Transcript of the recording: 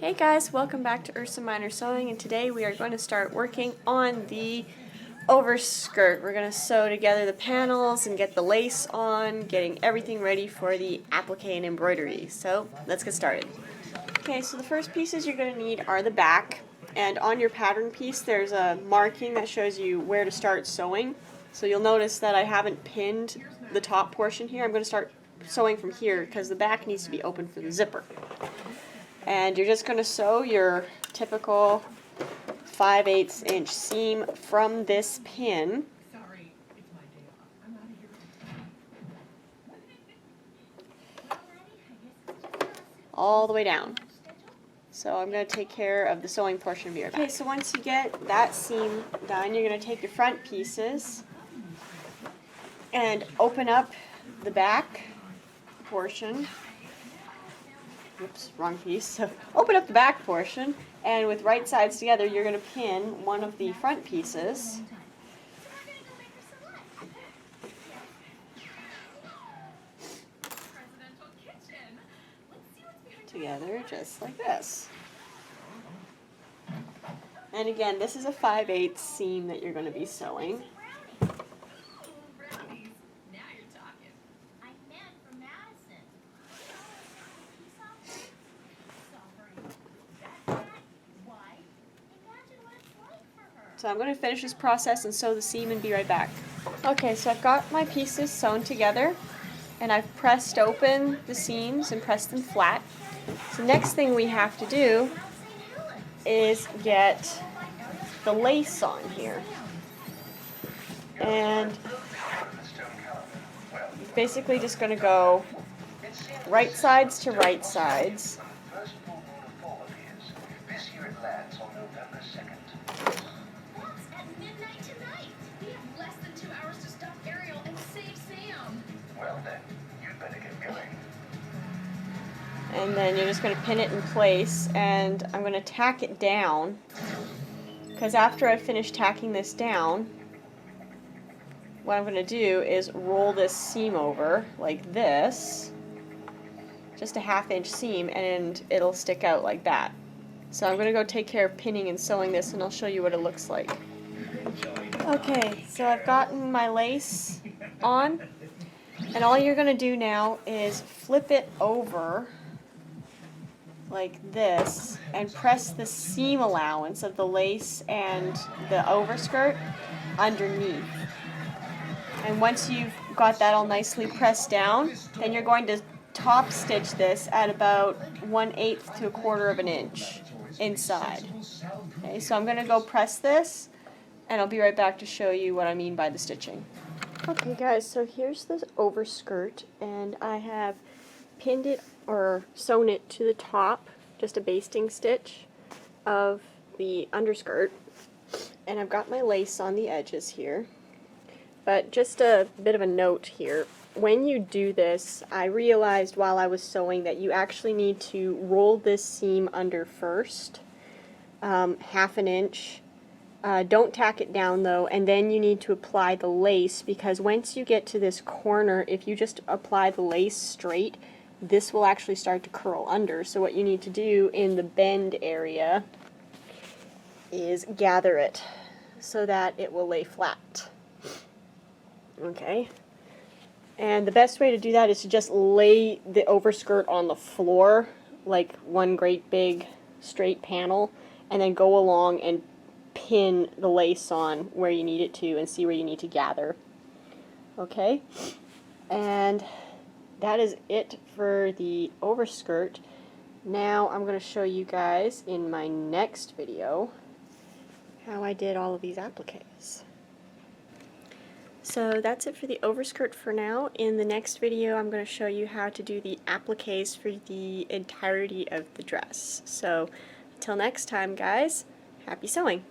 Hey guys, welcome back to Ursa Minor Sewing, and today we are going to start working on the overskirt. We're going to sew together the panels and get the lace on, getting everything ready for the applique and embroidery. So let's get started. Okay, so the first pieces you're going to need are the back, and on your pattern piece there's a marking that shows you where to start sewing. So you'll notice that I haven't pinned the top portion here. I'm going to start sewing from here because the back needs to be open for the zipper. And you're just going to sew your typical 5/8 inch seam from this pin all the way down. So I'm going to take care of the sewing portion of your back. Okay, so once you get that seam done, you're going to take your front pieces and open up the back portion. Oops, wrong piece. So open up the back portion, and with right sides together, you're going to pin one of the front pieces together, just like this. And again, this is a 5/8 seam that you're going to be sewing. So I'm going to finish this process and sew the seam and be right back. Okay, so I've got my pieces sewn together and I've pressed open the seams and pressed them flat. So next thing we have to do is get the lace on here. And it's basically just going to go right sides to right sides. And then you're just going to pin it in place, and I'm going to tack it down, because after I finish tacking this down, what I'm going to do is roll this seam over like this, just a 1/2 inch seam, and it'll stick out like that. So I'm going to go take care of pinning and sewing this, and I'll show you what it looks like. Okay, so I've gotten my lace on, and all you're going to do now is flip it over like this and press the seam allowance of the lace and the overskirt underneath. And once you've got that all nicely pressed down, then you're going to top stitch this at about 1/8 to 1/4 of an inch inside. Okay, so I'm going to go press this, and I'll be right back to show you what I mean by the stitching. Okay guys, so here's the overskirt, and I have pinned it or sewn it to the top, just a basting stitch of the underskirt, and I've got my lace on the edges here. But just a bit of a note here, when you do this, I realized while I was sewing that you actually need to roll this seam under first, 1/2 inch. Don't tack it down though, and then you need to apply the lace, because once you get to this corner, if you just apply the lace straight, this will actually start to curl under. So what you need to do in the bend area is gather it so that it will lay flat. Okay, and the best way to do that is to just lay the overskirt on the floor like one great big straight panel, and then go along and pin the lace on where you need it to and see where you need to gather. Okay, and that is it for the overskirt. Now I'm going to show you guys in my next video how I did all of these appliques. So that's it for the overskirt for now. In the next video I'm going to show you how to do the appliques for the entirety of the dress. So until next time guys, happy sewing!